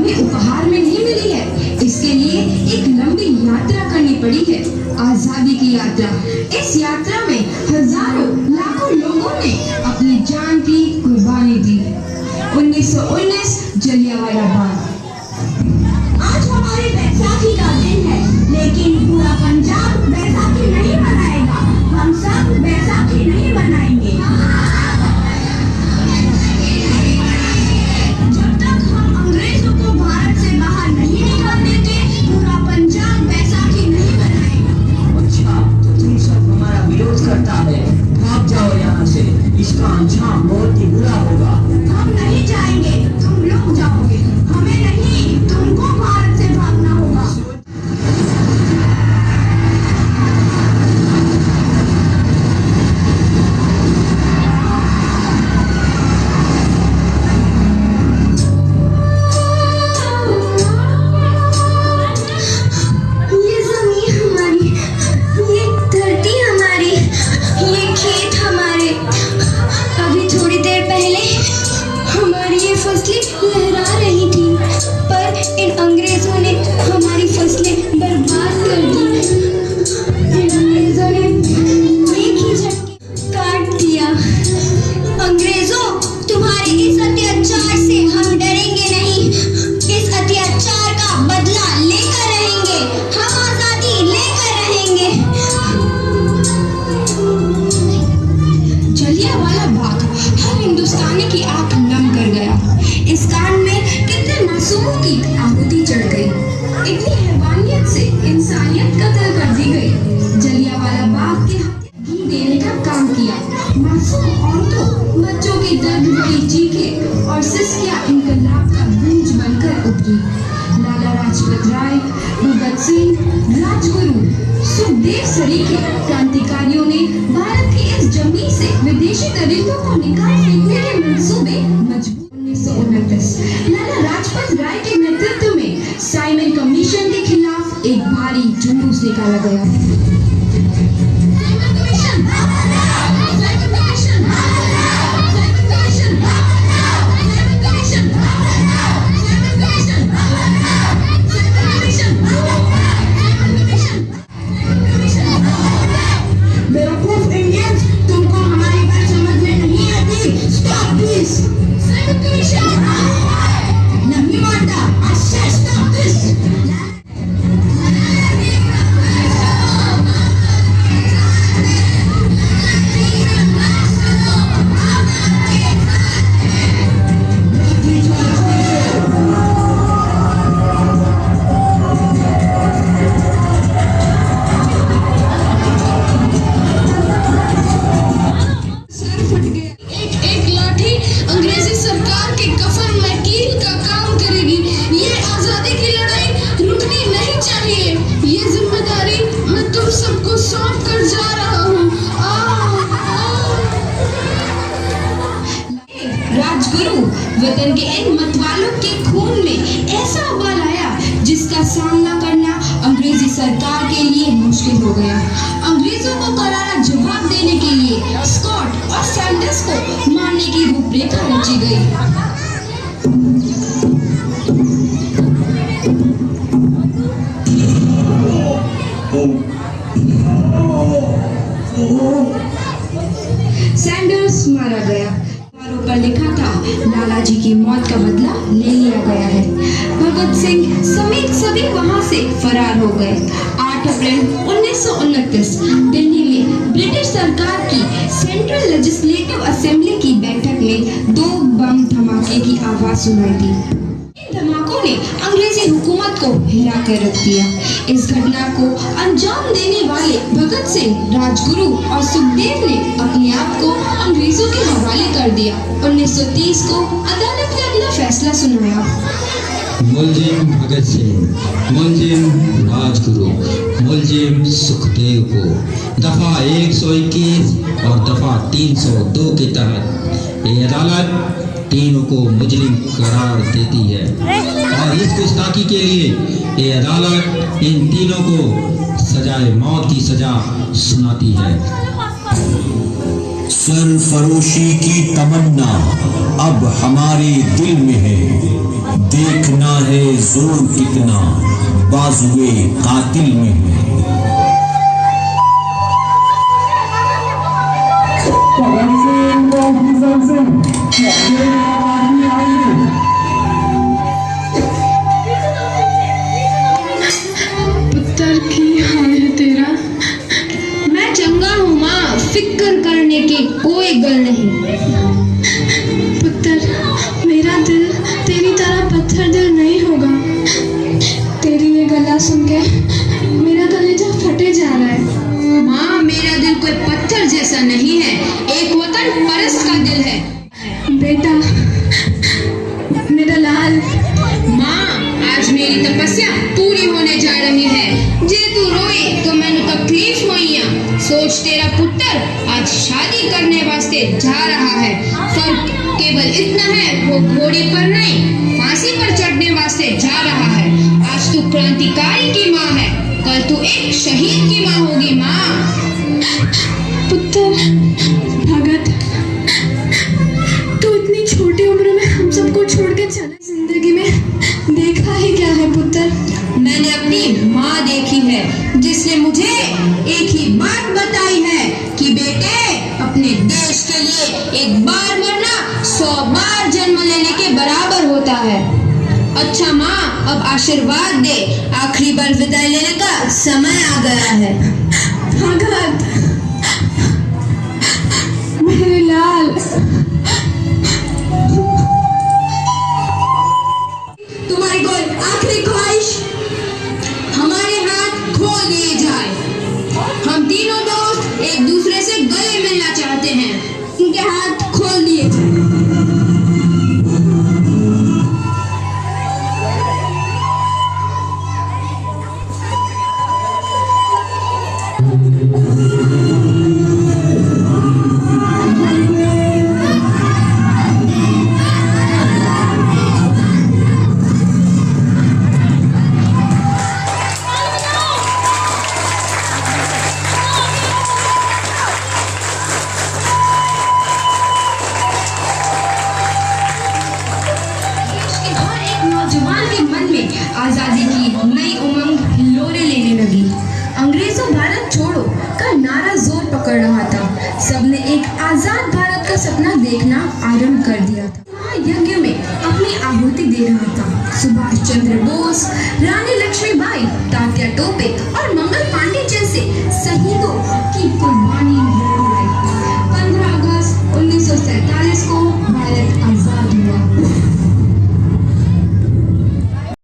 हमें उपहार में नहीं मिली है। इसके लिए एक लंबी यात्रा करनी पड़ी है, आजादी की यात्रा। इस यात्रा में हजारों लाखों लोगों ने अपनी जान की कुर्बानी दी। 1919 जलियांवाला बाग। आज हमारी बैसाखी का दिन है, लेकिन पूरा पंजाब बैसाखी नहीं मनाएगा। हम सब बैसाखी नहीं मनाएंगे जब तक हम अंग्रेजों को भारत से बाहर नहीं निकाल देते। पूरा पंजाब बैसाखी नहीं मनाएगा। अच्छा, तो तुम सब हमारा विरोध करता है, भाग जाओ यहाँ से। इसका अंजाम बहुत ही बुरा होगा। हम नहीं जाएंगे, तुम लोग जाओगे। हमें नहीं, तुमको भारत से भागना होगा। ये जमीन हमारी, ये धरती हमारी, ये खेत हमारे। अभी थोड़ी देर पहले हमारी ये फसलें लहरा रही थी, पर इन अंग्रेजों ने हमारी फसलें बर्बाद कर दी। इन अंग्रेजों ने एक ही झटके काट दिया। अंग्रेजों, तुम्हारे इस अत्याचार से हम डरेंगे नहीं। इस अत्याचार का बदला लेकर रहेंगे। हम आजादी लेकर रहेंगे। जलियांवाला बाग हर हिंदुस्तानी की आंख नम कर गया। इस कांड में कितने मासूमों की आहुति चढ़ गई। इतनी हैवानियत से इंसानियत कत्ल कर दी गई। जलियांवाला बाग के घी देने का काम किया। मासूम औरतों, बच्चों की दर्द भरी चीखें और सिसकियां इनकलाब का गूंज बनकर उभरी। लाला लाजपत राय, भगत सिंह, राजगुरु, सुखदेव सरीखे क्रांतिकारियों ने भारत की इस जमीन से विदेशी तरीकों को निकाल फेंकने के मंसूबे मजबूत। 1929 लाला लाजपत राय के नेतृत्व में साइमन कमीशन के खिलाफ एक भारी जुलूस निकाला गया। वतन के इन मतवालों के खून में ऐसा उबाल आया जिसका सामना करना अंग्रेजी सरकार के लिए मुश्किल हो गया। अंग्रेजों को करारा जवाब देने के लिए स्कॉट और सैंडर्स को मारने की रूपरेखा रची गई। सैंडर्स मारा गया। पर लिखा था, लाला जी की मौत का बदला ले लिया गया है। भगत सिंह समेत सभी वहां से फरार हो गए। 8 अप्रैल 1929 दिल्ली में ब्रिटिश सरकार की सेंट्रल लेजिस्लेटिव असेंबली की बैठक में 2 बम धमाके की आवाज सुनाई दी। इन धमाकों ने अंग्रेजी हुकूमत को हिला कर रख दिया। इस घटना को अंजाम देने वाले भगत सिंह, राजगुरु और सुखदेव ने अपने आप को अंग्रेजों के हवाले कर दिया। 1930 को अदालत ने अगला फैसला सुनाया। मुलजिम भगत सिंह, मुलजिम राजगुरु, मुलजिम सुखदेव को दफा 121 और दफा 302 के तहत ये अदालत तीनों को मुजरिम करार देती है और इस गुस्ताखी के लिए ये अदालत इन तीनों को सजाए मौत की सजा सुनाती है। सरफरोशी की तमन्ना अब हमारे दिल में है। देखना है जोर कितना बाजुए कातिल में है। पुत्र की हाल है तेरा। मैं चंगा हूँ माँ, फिक्र करने की कोई गल नहीं। पुत्र, मेरा दिल तेरी तरह पत्थर दिल नहीं होगा। तेरी ये गला सुन के मेरा कलेजा फटे जा रहा है। माँ, मेरा दिल कोई पत्थर जैसा नहीं है, एक वतन परस्त का दिल है। बेटा, मेरा लाल। माँ, आज मेरी तपस्या पूरी होने जा रही है। जे तू रोई तो मैंने तकलीफ हुई। सोच, तेरा पुत्र आज शादी करने वास्ते जा रहा है। फर्क केवल इतना है, वो घोड़ी पर नहीं फांसी पर चढ़ने वास्ते जा रहा है। आज तू क्रांतिकारी की माँ है, कल तू एक शहीद की माँ होगी। माँ। पुत्र, भगत, तू इतनी छोटी उम्र में हम सबको छोड़ के चला। जिंदगी में देखा ही क्या है पुत्र? मैंने अपनी माँ देखी है, जिसने मुझे एक ही बात बताई है कि बेटे, अपने देश के लिए एक बार मरना 100 बार जन्म लेने के बराबर होता है। अच्छा माँ, अब आशीर्वाद दे, आखिरी बार विदाई लेने का समय आ गया है। भगत, मेरे लाल, तुम्हारी कोई आखिरी ख्वाहिश हमारे हाथ खोल दिए जाए। हम तीनों दोस्त एक दूसरे से गले मिलना चाहते हैं, उनके हाथ खोल दिए जाए। नौजवान के मन में आजादी की नई उमंग हिलोरे लेने लगी। अंग्रेजों भारत छोड़ो का नारा जोर पकड़ रहा था। सबने एक आजाद भारत का सपना देखना आरंभ कर दिया था। महायज्ञ में अपनी आहुति दे रहा था सुभाष चंद्र बोस, रानी लक्ष्मीबाई, तात्या टोपे और